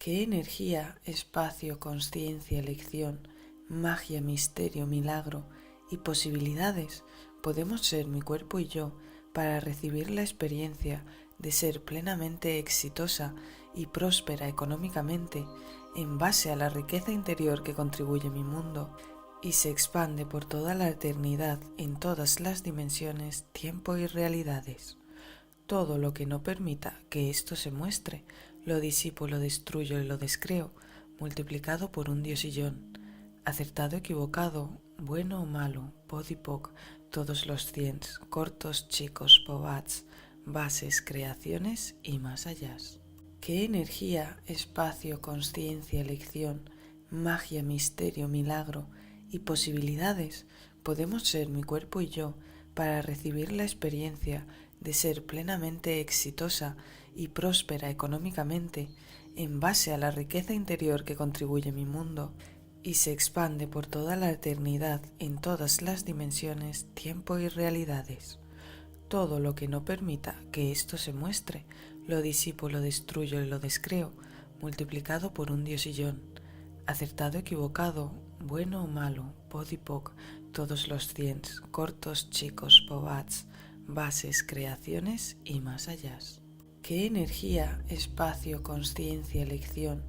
¿Qué energía, espacio, consciencia, elección, magia, misterio, milagro y posibilidades podemos ser mi cuerpo y yo para recibir la experiencia de ser plenamente exitosa y próspera económicamente en base a la riqueza interior que contribuye mi mundo y se expande por toda la eternidad en todas las dimensiones, tiempo y realidades? Todo lo que no permita que esto se muestre, lo disipo, lo destruyo y lo descreo, multiplicado por un diosillón. Acertado, equivocado, bueno o malo, pod y poc, todos los cients, cortos, chicos, pobats, bases, creaciones y más allá. ¿Qué energía, espacio, consciencia, elección, magia, misterio, milagro y posibilidades podemos ser mi cuerpo y yo para recibir la experiencia de ser plenamente exitosa y próspera económicamente en base a la riqueza interior que contribuye mi mundo y se expande por toda la eternidad en todas las dimensiones, tiempo y realidades? Todo lo que no permita que esto se muestre, lo disipo, lo destruyo y lo descreo, multiplicado por un diosillón. Acertado, equivocado, bueno o malo, pod y poc, todos los cients, cortos, chicos, pobats, bases, creaciones y más allá. ¿Qué energía, espacio, consciencia, elección,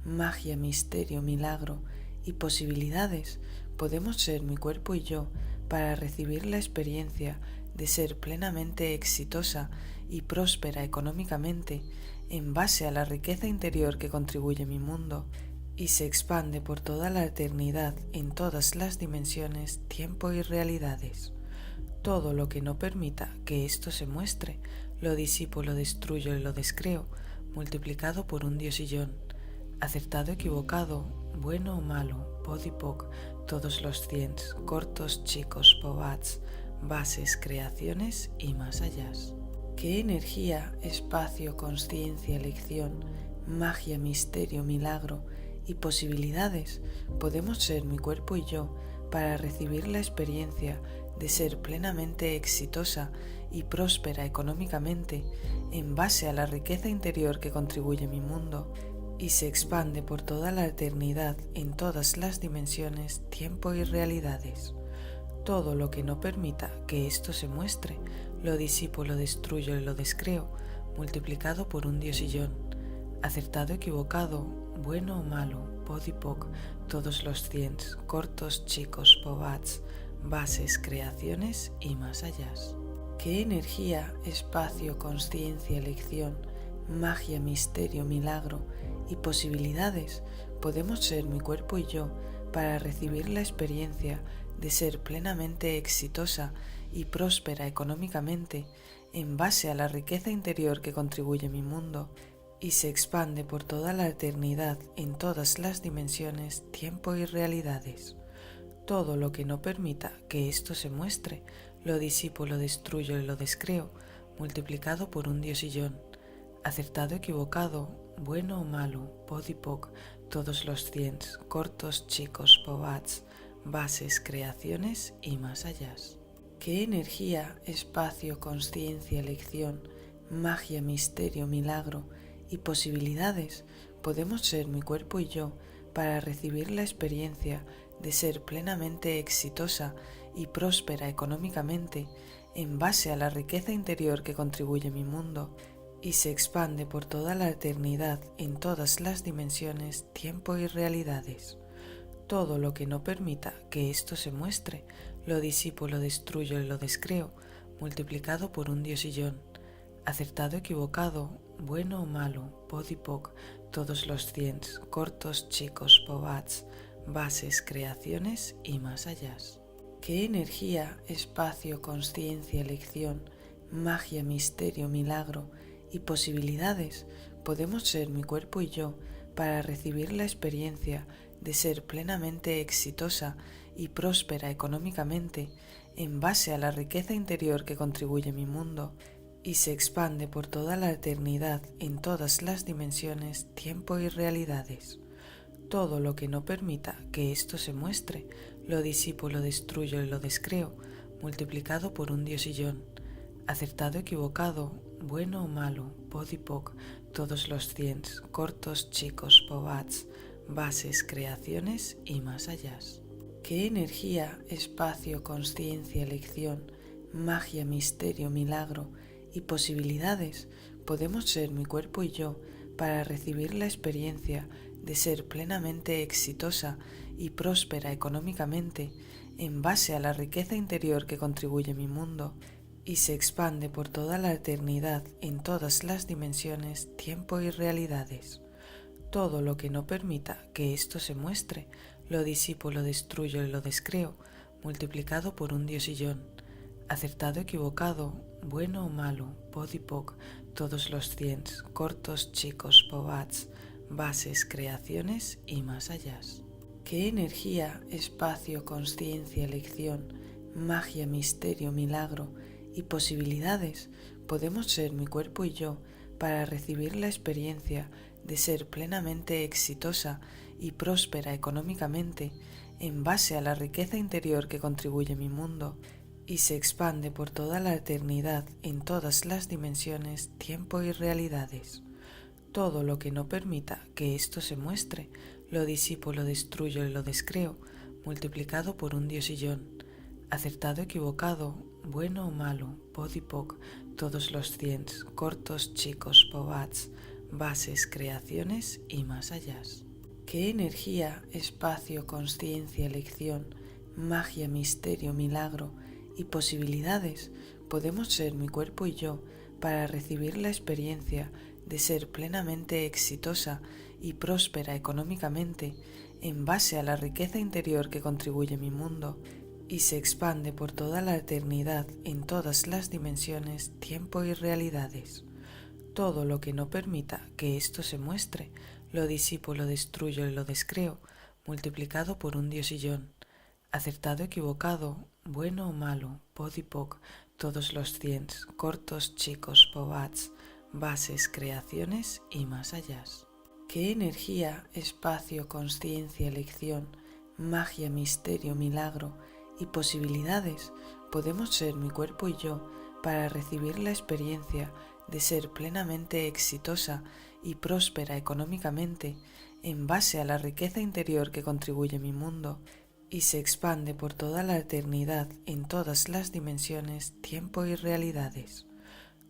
magia, misterio, milagro y posibilidades podemos ser mi cuerpo y yo para recibir la experiencia de ser plenamente exitosa y próspera económicamente en base a la riqueza interior que contribuye mi mundo y se expande por toda la eternidad en todas las dimensiones, tiempo y realidades? Todo lo que no permita que esto se muestre, lo disipo, lo destruyo y lo descreo, multiplicado por un diosillón. Acertado, equivocado, bueno o malo, pod y poc, todos los cients, cortos, chicos, pobats, bases, creaciones y más allá. ¿Qué energía, espacio, consciencia, elección, magia, misterio, milagro y posibilidades podemos ser mi cuerpo y yo para recibir la experiencia de ser plenamente exitosa y próspera económicamente en base a la riqueza interior que contribuye mi mundo y se expande por toda la eternidad en todas las dimensiones, tiempo y realidades? Todo lo que no permita que esto se muestre, lo disipo, lo destruyo y lo descreo, multiplicado por un diosillón. Acertado, equivocado, bueno o malo, pod y poc, todos los cients, cortos, chicos, pobats, bases, creaciones y más allá. ¿Qué energía, espacio, consciencia, elección, magia, misterio, milagro y posibilidades podemos ser mi cuerpo y yo para recibir la experiencia de ser plenamente exitosa y próspera económicamente en base a la riqueza interior que contribuye mi mundo y se expande por toda la eternidad en todas las dimensiones, tiempo y realidades? Todo lo que no permita que esto se muestre, lo disipo, lo destruyo y lo descreo, multiplicado por un diosillón. Acertado, equivocado, bueno o malo, pod y poc, todos los cients, cortos, chicos, pobats, bases, creaciones y más allá. ¿Qué energía, espacio, consciencia, elección, magia, misterio, milagro y posibilidades podemos ser mi cuerpo y yo para recibir la experiencia de ser plenamente exitosa y próspera económicamente en base a la riqueza interior que contribuye mi mundo y se expande por toda la eternidad en todas las dimensiones, tiempo y realidades? Todo lo que no permita que esto se muestre, lo disipo, lo destruyo y lo descreo, multiplicado por un diosillón. Acertado, equivocado, bueno o malo, pod y poc, todos los cients, cortos, chicos, pobats, bases, creaciones y más allá. ¿Qué energía, espacio, consciencia, elección, magia, misterio, milagro y posibilidades podemos ser mi cuerpo y yo para recibir la experiencia de ser plenamente exitosa y próspera económicamente en base a la riqueza interior que contribuye mi mundo y se expande por toda la eternidad en todas las dimensiones, tiempo y realidades? Todo lo que no permita que esto se muestre, lo disipo, lo destruyo y lo descreo, multiplicado por un diosillón. Acertado, equivocado, bueno o malo, pod y poc, todos los ciens, cortos, chicos, pobats, bases, creaciones y más allá. ¿Qué energía, espacio, consciencia, elección, magia, misterio, milagro y posibilidades podemos ser mi cuerpo y yo para recibir la experiencia de ser plenamente exitosa y próspera económicamente en base a la riqueza interior que contribuye mi mundo y se expande por toda la eternidad en todas las dimensiones, tiempo y realidades? Todo lo que no permita que esto se muestre, lo disipo, lo destruyo y lo descreo, multiplicado por un diosillón. Acertado, equivocado, bueno o malo, pod y poc, todos los ciens, cortos, chicos, pobats, bases, creaciones y más allá. ¿Qué energía, espacio, consciencia, elección, magia, misterio, milagro y posibilidades podemos ser mi cuerpo y yo para recibir la experiencia de ser plenamente exitosa y próspera económicamente en base a la riqueza interior que contribuye mi mundo y se expande por toda la eternidad en todas las dimensiones, tiempo y realidades? Todo lo que no permita que esto se muestre, lo disipo, lo destruyo y lo descreo, multiplicado por un diosillón. Acertado, equivocado, bueno o malo, pod y poc, todos los ciens, cortos, chicos, pobats, bases, creaciones y más allá. ¿Qué energía, espacio, consciencia, elección, magia, misterio, milagro y posibilidades podemos ser mi cuerpo y yo para recibir la experiencia de ser plenamente exitosa y próspera económicamente en base a la riqueza interior que contribuye mi mundo y se expande por toda la eternidad en todas las dimensiones, tiempo y realidades? Todo lo que no permita que esto se muestre, lo disipo, lo destruyo y lo descreo, multiplicado por un diosillón. Acertado, equivocado, bueno o malo, pod y poc, todos los ciens, cortos, chicos, pobats, bases, creaciones y más allá. ¿Qué energía, espacio, consciencia, elección, magia, misterio, milagro y posibilidades podemos ser mi cuerpo y yo para recibir la experiencia de ser plenamente exitosa y próspera económicamente en base a la riqueza interior que contribuye mi mundo y se expande por toda la eternidad en todas las dimensiones, tiempo y realidades?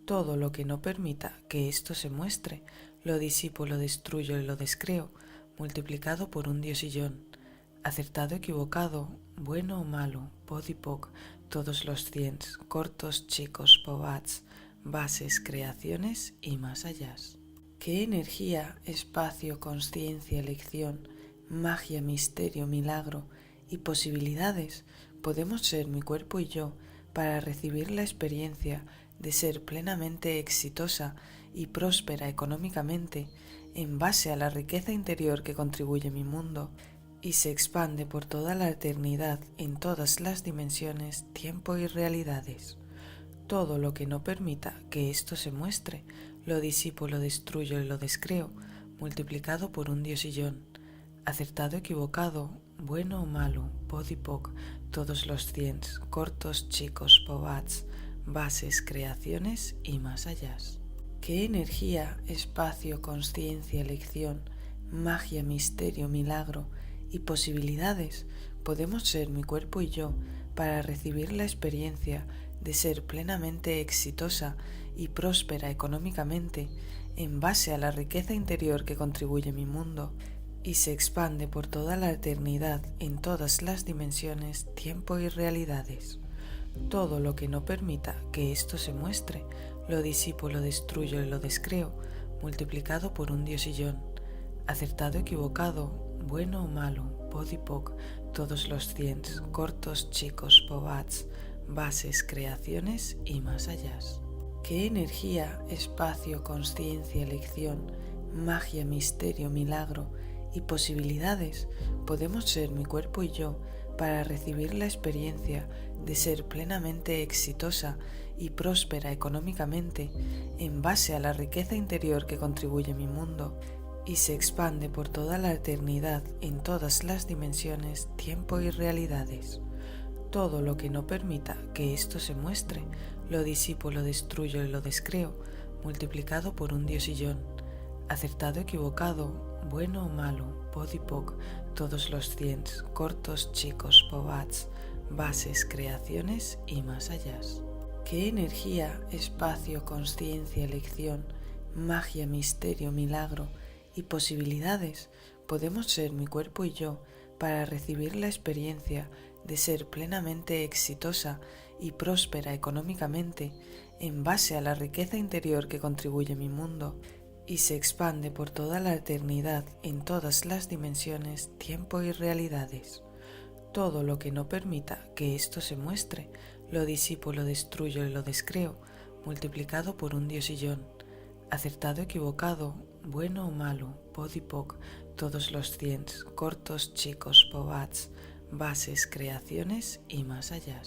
Todo lo que no permita que esto se muestre, lo disipo, lo destruyo y lo descreo, multiplicado por un diosillón. Acertado, equivocado, bueno o malo, pod y poc, todos los ciens, cortos, chicos, pobats, bases, creaciones y más allá. ¿Qué energía, espacio, consciencia, elección, magia, misterio, milagro y posibilidades podemos ser mi cuerpo y yo para recibir la experiencia de ser plenamente exitosa y próspera económicamente en base a la riqueza interior que contribuye mi mundo y se expande por toda la eternidad en todas las dimensiones, tiempo y realidades? Todo lo que no permita que esto se muestre, lo disipo, lo destruyo y lo descreo, multiplicado por un diosillón. Acertado, equivocado, bueno o malo, pod y poc, todos los ciens, cortos, chicos, pobats, bases, creaciones y más allá. ¿Qué energía, espacio, consciencia, elección, magia, misterio, milagro y posibilidades podemos ser mi cuerpo y yo para recibir la experiencia de ser plenamente exitosa y próspera económicamente en base a la riqueza interior que contribuye mi mundo y se expande por toda la eternidad en todas las dimensiones, tiempo y realidades? Todo lo que no permita que esto se muestre, lo disipo, lo destruyo y lo descreo, multiplicado por un diosillón. Acertado, equivocado, bueno o malo, pod y poc, todos los ciens, cortos, chicos, pobats, bases, creaciones y más allá. ¿Qué energía, espacio, consciencia, elección, magia, misterio, milagro y posibilidades podemos ser mi cuerpo y yo para recibir la experiencia de ser plenamente exitosa y próspera económicamente en base a la riqueza interior que contribuye mi mundo y se expande por toda la eternidad en todas las dimensiones, tiempo y realidades? Todo lo que no permita que esto se muestre, lo disipo, lo destruyo y lo descreo, multiplicado por un diosillón. acertado, equivocado, bueno o malo, podipoc, todos los cients, cortos, chicos, pobats, bases, creaciones y más allá. ¿Qué energía, espacio, consciencia, elección, magia, misterio, milagro y posibilidades podemos ser mi cuerpo y yo para recibir la experiencia de ser plenamente exitosa y próspera económicamente en base a la riqueza interior que contribuye mi mundo y se expande por toda la eternidad en todas las dimensiones, tiempo y realidades? Todo lo que no permita que esto se muestre, lo disipo, lo destruyo y lo descreo, multiplicado por un diosillón. Acertado, equivocado, bueno o malo, podipoc, todos los cients, cortos, chicos, pobats, bases, creaciones y más allá.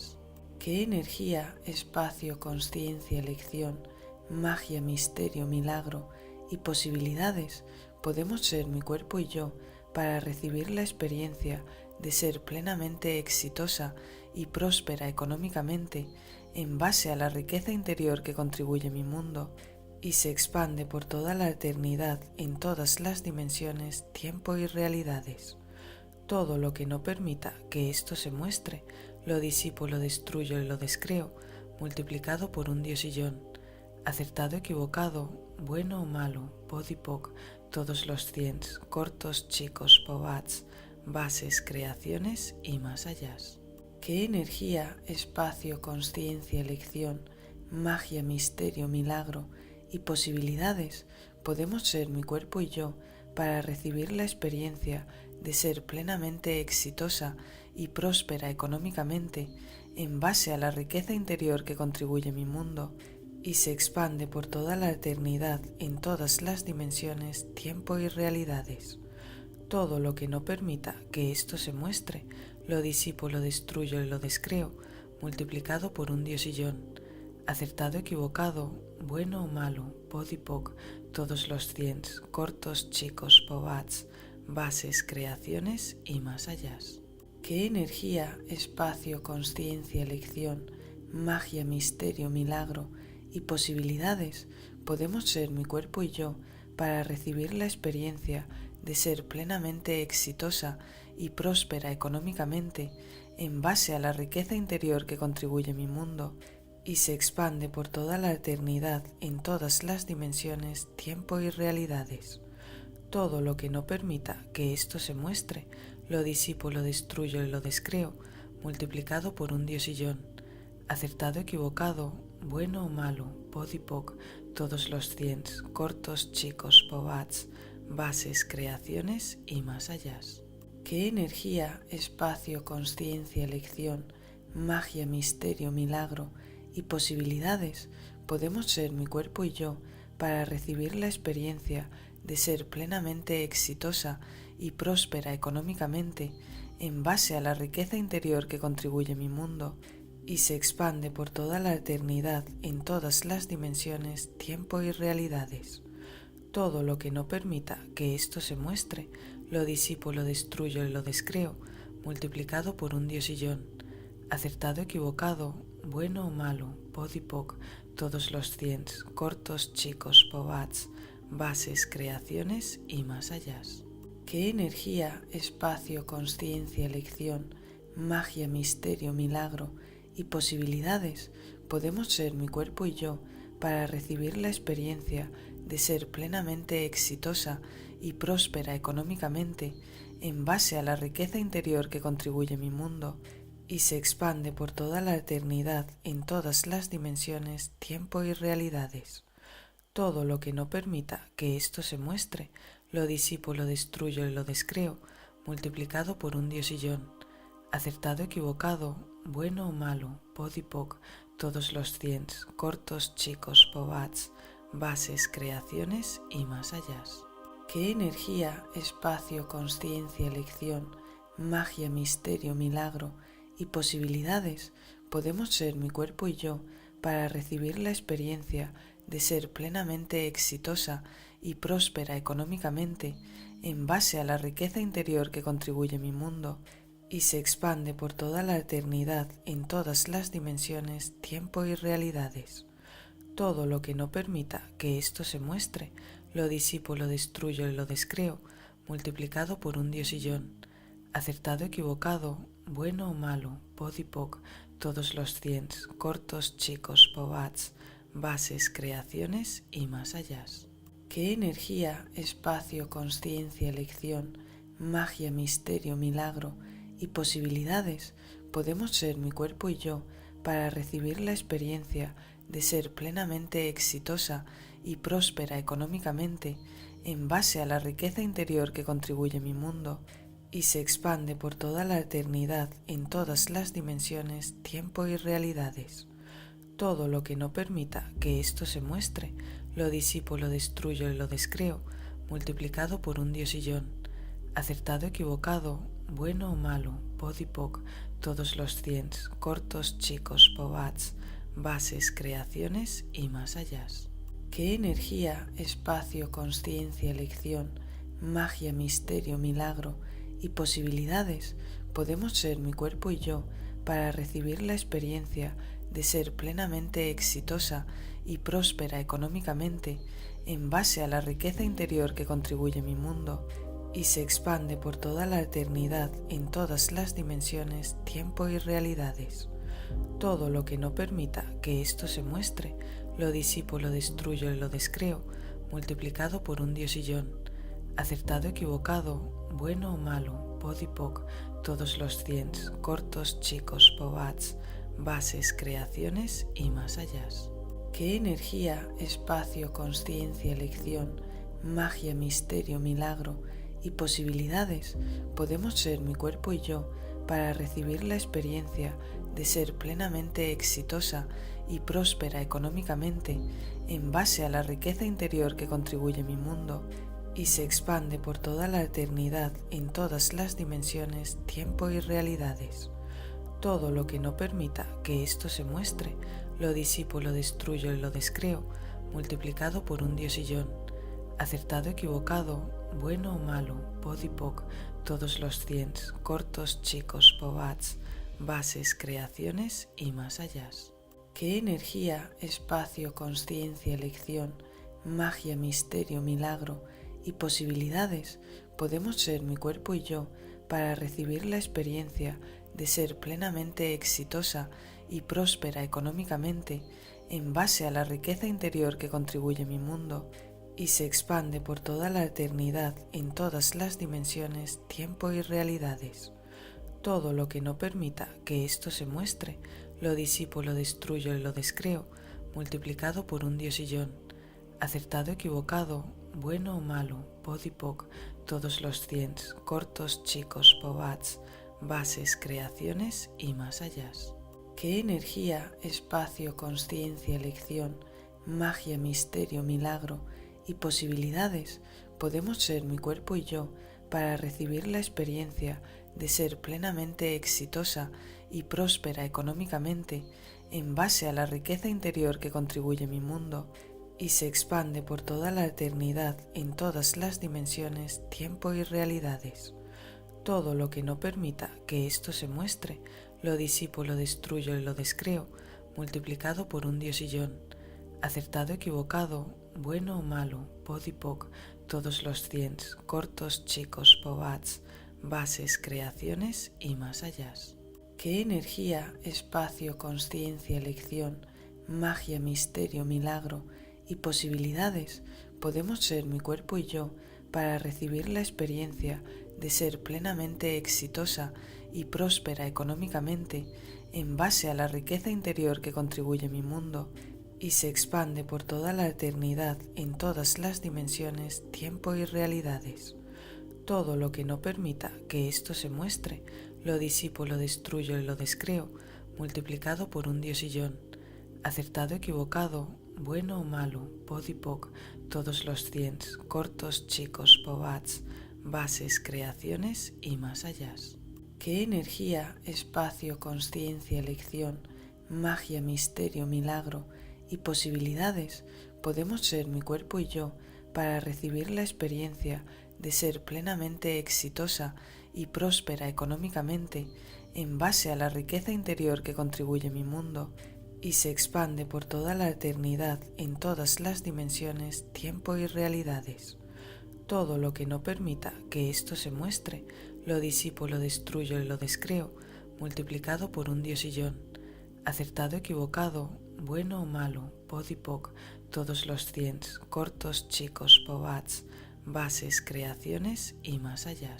¿Qué energía, espacio, consciencia, elección, magia, misterio, milagro y posibilidades podemos ser mi cuerpo y yo para recibir la experiencia de ser plenamente exitosa y próspera económicamente en base a la riqueza interior que contribuye mi mundo y se expande por toda la eternidad en todas las dimensiones, tiempo y realidades? Todo lo que no permita que esto se muestre, lo disipo, lo destruyo y lo descreo, multiplicado por un diosillón. Acertado, equivocado, bueno o malo, podipoc, todos los cients, cortos, chicos, pobats, bases, creaciones y más allá. ¿Qué energía, espacio, consciencia, elección, magia, misterio, milagro y posibilidades podemos ser mi cuerpo y yo para recibir la experiencia de ser plenamente exitosa y próspera económicamente en base a la riqueza interior que contribuye mi mundo y se expande por toda la eternidad en todas las dimensiones, tiempo y realidades? Todo lo que no permita que esto se muestre, lo disipo, lo destruyo y lo descreo, multiplicado por un diosillón. Acertado, equivocado, bueno o malo, podipoc, todos los cients, cortos, chicos, pobats, bases, creaciones y más allá. ¿Qué energía, espacio, consciencia, elección, magia, misterio, milagro y posibilidades podemos ser mi cuerpo y yo para recibir la experiencia de ser plenamente exitosa y próspera económicamente en base a la riqueza interior que contribuye mi mundo y se expande por toda la eternidad en todas las dimensiones, tiempo y realidades? Todo lo que no permita que esto se muestre, lo disipo, lo destruyo y lo descreo, multiplicado por un diosillón. Acertado, equivocado, bueno o malo, podipoc, todos los cients, cortos, chicos, pobats, bases, creaciones y más allá. ¿Qué energía, espacio, consciencia, elección, magia, misterio, milagro y posibilidades podemos ser mi cuerpo y yo para recibir la experiencia de ser plenamente exitosa y próspera económicamente en base a la riqueza interior que contribuye mi mundo y se expande por toda la eternidad en todas las dimensiones, tiempo y realidades? Todo lo que no permita que esto se muestre, lo disipo, lo destruyo y lo descreo, multiplicado por un diosillón. Acertado, equivocado, bueno o malo, podipoc, todos los cients, cortos, chicos, pobats, bases, creaciones y más allá. ¿Qué energía, espacio, consciencia, elección, magia, misterio, milagro y posibilidades podemos ser mi cuerpo y yo para recibir la experiencia de ser plenamente exitosa y próspera económicamente en base a la riqueza interior que contribuye mi mundo y se expande por toda la eternidad en todas las dimensiones, tiempo y realidades? Todo lo que no permita que esto se muestre, lo disipo, lo destruyo y lo descreo, multiplicado por un diosillón. Acertado, equivocado, bueno o malo, podipoc, todos los cients, cortos, chicos, pobats, bases, creaciones y más allá. ¿Qué energía, espacio, consciencia, elección, magia, misterio, milagro y posibilidades podemos ser mi cuerpo y yo para recibir la experiencia de ser plenamente exitosa y próspera económicamente en base a la riqueza interior que contribuye mi mundo y se expande por toda la eternidad en todas las dimensiones, tiempo y realidades? Todo lo que no permita que esto se muestre, lo disipo, lo destruyo y lo descreo, multiplicado por un diosillón. Acertado, equivocado, bueno o malo, pod y poc, todos los cients, cortos, chicos, pobats, bases, creaciones y más allá. ¿Qué energía, espacio, consciencia, elección, magia, misterio, milagro y posibilidades podemos ser mi cuerpo y yo para recibir la experiencia de ser plenamente exitosa y próspera económicamente en base a la riqueza interior que contribuye a mi mundo y se expande por toda la eternidad en todas las dimensiones, tiempo y realidades? Todo lo que no permita que esto se muestre, lo disipo, lo destruyo y lo descreo, multiplicado por un diosillón. Acertado, equivocado, bueno o malo, pod y poc, todos los cients, cortos, chicos, pobats, bases, creaciones y más allá. ¿Qué energía, espacio, consciencia, elección, magia, misterio, milagro y posibilidades podemos ser mi cuerpo y yo para recibir la experiencia de ser plenamente exitosa y próspera económicamente en base a la riqueza interior que contribuye a mi mundo y se expande por toda la eternidad en todas las dimensiones, tiempo y realidades? Todo lo que no permita que esto se muestre, lo disipo, lo destruyo y lo descreo, multiplicado por un diosillón. Acertado, equivocado, bueno o malo, pod y poc, todos los cients, cortos, chicos, pobats, bases, creaciones y más allá. ¿Qué energía, espacio, consciencia, elección, magia, misterio, milagro y posibilidades podemos ser mi cuerpo y yo para recibir la experiencia de ser plenamente exitosa y próspera económicamente en base a la riqueza interior que contribuye a mi mundo y se expande por toda la eternidad en todas las dimensiones, tiempo y realidades? Todo lo que no permita que esto se muestre, lo disipo, lo destruyo y lo descreo, multiplicado por un diosillón. Acertado, equivocado, bueno o malo, pod y poc, todos los cients, cortos, chicos, pobats, bases, creaciones y más allá. ¿Qué energía, espacio, consciencia, elección, magia, misterio, milagro y posibilidades podemos ser mi cuerpo y yo para recibir la experiencia de ser plenamente exitosa y próspera económicamente en base a la riqueza interior que contribuye a mi mundo y se expande por toda la eternidad en todas las dimensiones, tiempo y realidades? Todo lo que no permita que esto se muestre, lo disipo, lo destruyo y lo descreo, multiplicado por un diosillón. Acertado, equivocado, bueno o malo, pod y poc, todos los cients, cortos, chicos, pobats, bases, creaciones y más allá. ¿Qué energía, espacio, consciencia, elección, magia, misterio, milagro y posibilidades podemos ser mi cuerpo y yo para recibir la experiencia de ser plenamente exitosa y próspera económicamente en base a la riqueza interior que contribuye a mi mundo y se expande por toda la eternidad en todas las dimensiones, tiempo y realidades? Todo lo que no permita que esto se muestre, lo disipo, lo destruyo y lo descreo, multiplicado por un diosillón. Acertado, equivocado, bueno o malo, pod y poc, todos los cients, cortos, chicos, pobats, bases, creaciones y más allá. ¿Qué energía, espacio, consciencia, elección, magia, misterio, milagro y posibilidades podemos ser mi cuerpo y yo para recibir la experiencia de ser plenamente exitosa y próspera económicamente en base a la riqueza interior que contribuye a mi mundo y se expande por toda la eternidad en todas las dimensiones, tiempo y realidades? Todo lo que no permita que esto se muestre, lo disipo, lo destruyo y lo descreo, multiplicado por un diosillón. Acertado, equivocado, bueno o malo, pod y poc, todos los cients, cortos, chicos, pobats, bases, creaciones y más allá. ¿Qué energía, espacio, consciencia, elección, magia, misterio, milagro y posibilidades podemos ser mi cuerpo y yo para recibir la experiencia de ser plenamente exitosa y próspera económicamente en base a la riqueza interior que contribuye a mi mundo y se expande por toda la eternidad en todas las dimensiones, tiempo y realidades. Todo lo que no permita que esto se muestre, lo disipo, lo destruyo y lo descreo, multiplicado por un diosillón. Acertado, equivocado, bueno o malo, pod y poc, todos los cients, cortos, chicos, pobats, bases, creaciones y más allá.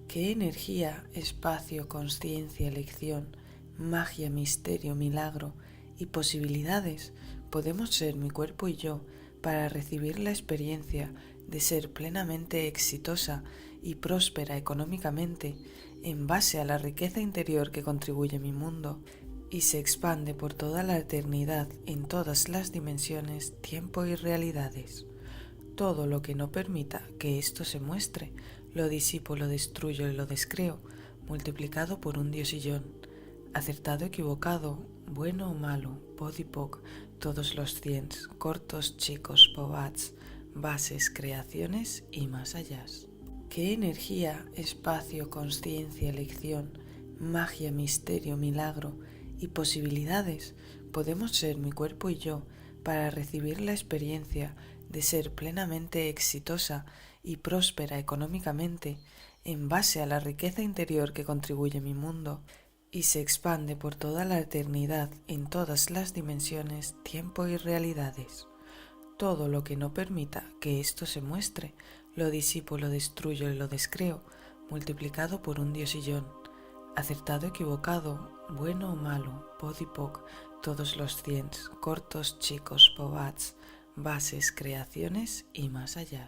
¿Qué energía, espacio, consciencia, elección, magia, misterio, milagro y posibilidades podemos ser mi cuerpo y yo para recibir la experiencia de ser plenamente exitosa y próspera económicamente en base a la riqueza interior que contribuye a mi mundo y se expande por toda la eternidad en todas las dimensiones, tiempo y realidades? Todo lo que no permita que esto se muestre, lo disipo, lo destruyo y lo descreo, multiplicado por un diosillón. Acertado, equivocado, bueno o malo, pod y poc, todos los cients, cortos, chicos, pobats, bases, creaciones y más allá. ¿Qué energía, espacio, consciencia, elección, magia, misterio, milagro y posibilidades podemos ser mi cuerpo y yo para recibir la experiencia de ser plenamente exitosa y próspera económicamente en base a la riqueza interior que contribuye a mi mundo y se expande por toda la eternidad en todas las dimensiones, tiempo y realidades? Todo lo que no permita que esto se muestre, lo disipo, lo destruyo y lo descreo, multiplicado por un diosillón. Acertado, equivocado, bueno o malo, pod y poc, todos los cients, cortos, chicos, pobats, bases, creaciones y más allá.